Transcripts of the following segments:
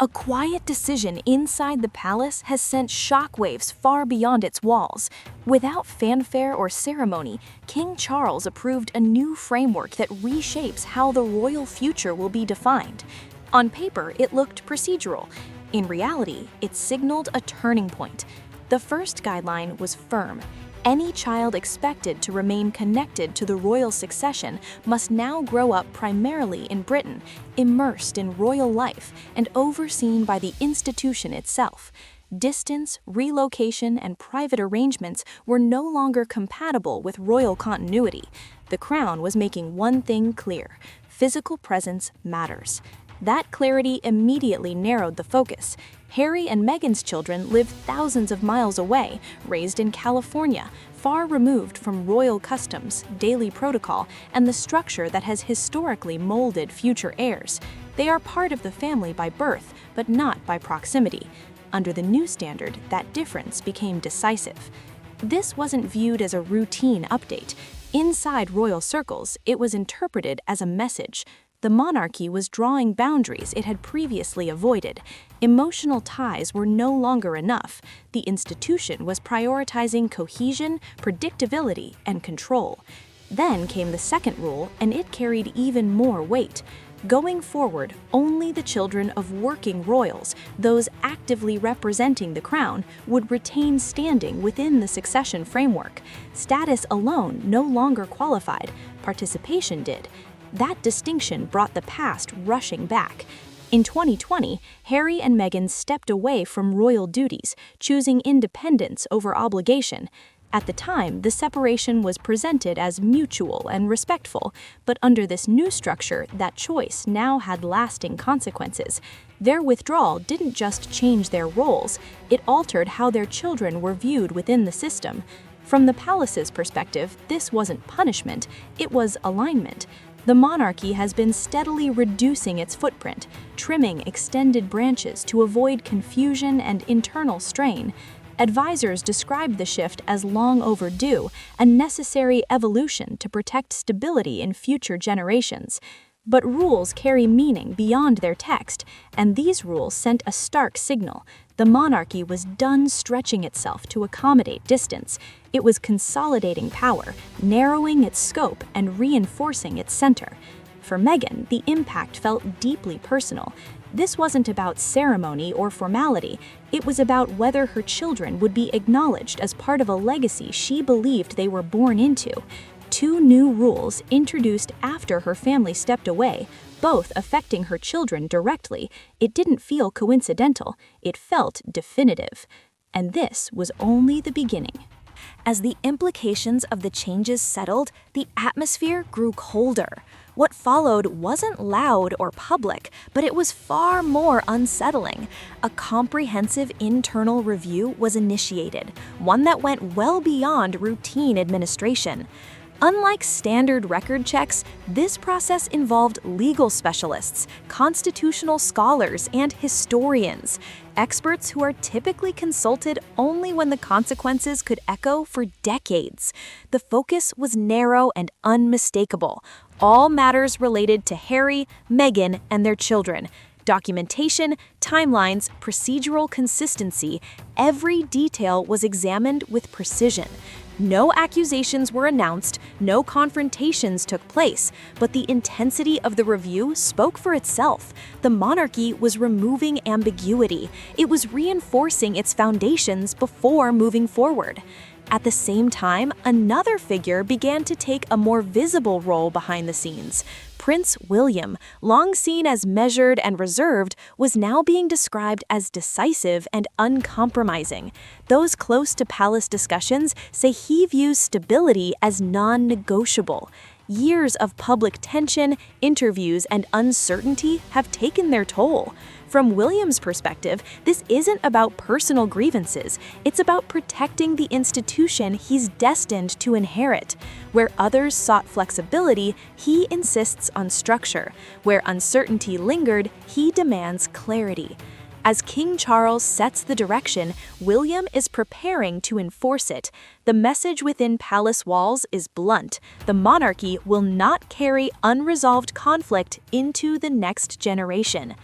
A quiet decision inside the palace has sent shockwaves far beyond its walls. Without fanfare or ceremony, King Charles approved a new framework that reshapes how the royal future will be defined. On paper, it looked procedural. In reality, it signaled a turning point. The first guideline was firm. Any child expected to remain connected to the royal succession must now grow up primarily in Britain, immersed in royal life, and overseen by the institution itself. Distance, relocation, and private arrangements were no longer compatible with royal continuity. The crown was making one thing clear: physical presence matters. That clarity immediately narrowed the focus. Harry and Meghan's children live thousands of miles away, raised in California, far removed from royal customs, daily protocol, and the structure that has historically molded future heirs. They are part of the family by birth, but not by proximity. Under the new standard, that difference became decisive. This wasn't viewed as a routine update. Inside royal circles, it was interpreted as a message. The monarchy was drawing boundaries it had previously avoided. Emotional ties were no longer enough. The institution was prioritizing cohesion, predictability, and control. Then came the second rule, and it carried even more weight. Going forward, only the children of working royals, those actively representing the crown, would retain standing within the succession framework. Status alone no longer qualified. Participation did. That distinction brought the past rushing back. In 2020, Harry and Meghan stepped away from royal duties, choosing independence over obligation. At the time, the separation was presented as mutual and respectful, but under this new structure, that choice now had lasting consequences. Their withdrawal didn't just change their roles, it altered how their children were viewed within the system. From the palace's perspective, this wasn't punishment, it was alignment. The monarchy has been steadily reducing its footprint, trimming extended branches to avoid confusion and internal strain. Advisors described the shift as long overdue, a necessary evolution to protect stability in future generations. But rules carry meaning beyond their text, and these rules sent a stark signal. The monarchy was done stretching itself to accommodate distance. It was consolidating power, narrowing its scope, and reinforcing its center. For Meghan, the impact felt deeply personal. This wasn't about ceremony or formality. It was about whether her children would be acknowledged as part of a legacy she believed they were born into. Two new rules introduced after her family stepped away, both affecting her children directly. It didn't feel coincidental, it felt definitive. And this was only the beginning. As the implications of the changes settled, the atmosphere grew colder. What followed wasn't loud or public, but it was far more unsettling. A comprehensive internal review was initiated, one that went well beyond routine administration. Unlike standard record checks, this process involved legal specialists, constitutional scholars, and historians, experts who are typically consulted only when the consequences could echo for decades. The focus was narrow and unmistakable. All matters related to Harry, Meghan, and their children. Documentation, timelines, procedural consistency, every detail was examined with precision. No accusations were announced, no confrontations took place, but the intensity of the review spoke for itself. The monarchy was removing ambiguity. It was reinforcing its foundations before moving forward. At the same time, another figure began to take a more visible role behind the scenes. Prince William, long seen as measured and reserved, was now being described as decisive and uncompromising. Those close to palace discussions say he views stability as non-negotiable. Years of public tension, interviews, and uncertainty have taken their toll. From William's perspective, this isn't about personal grievances, it's about protecting the institution he's destined to inherit. Where others sought flexibility, he insists on structure. Where uncertainty lingered, he demands clarity. As King Charles sets the direction, William is preparing to enforce it. The message within palace walls is blunt. The monarchy will not carry unresolved conflict into the next generation.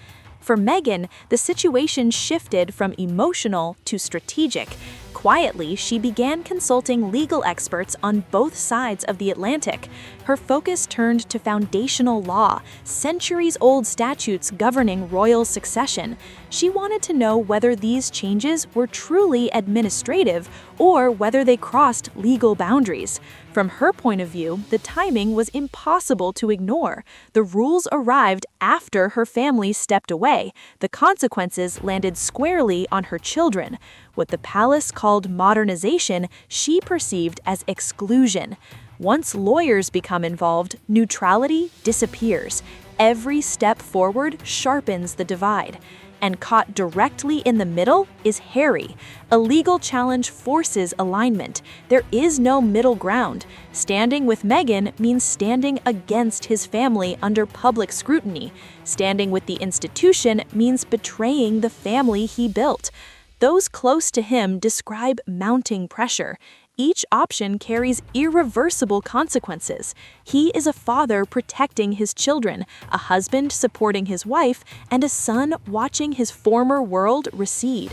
For Meghan, the situation shifted from emotional to strategic. Quietly, she began consulting legal experts on both sides of the Atlantic. Her focus turned to foundational law, centuries-old statutes governing royal succession. She wanted to know whether these changes were truly administrative or whether they crossed legal boundaries. From her point of view, the timing was impossible to ignore. The rules arrived after her family stepped away. The consequences landed squarely on her children. What the palace called modernization, she perceived as exclusion. Once lawyers become involved, neutrality disappears. Every step forward sharpens the divide. And caught directly in the middle is Harry. A legal challenge forces alignment. There is no middle ground. Standing with Meghan means standing against his family under public scrutiny. Standing with the institution means betraying the family he built. Those close to him describe mounting pressure. Each option carries irreversible consequences. He is a father protecting his children, a husband supporting his wife, and a son watching his former world recede.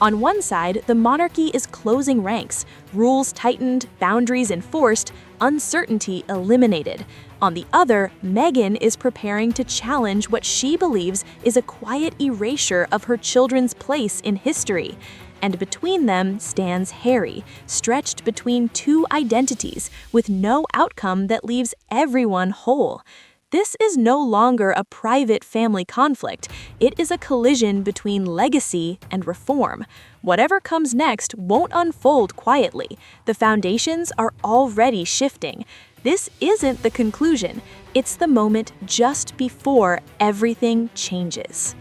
On one side, the monarchy is closing ranks, rules tightened, boundaries enforced, uncertainty eliminated. On the other, Meghan is preparing to challenge what she believes is a quiet erasure of her children's place in history. And between them stands Harry, stretched between two identities, with no outcome that leaves everyone whole. This is no longer a private family conflict. It is a collision between legacy and reform. Whatever comes next won't unfold quietly. The foundations are already shifting. This isn't the conclusion. It's the moment just before everything changes.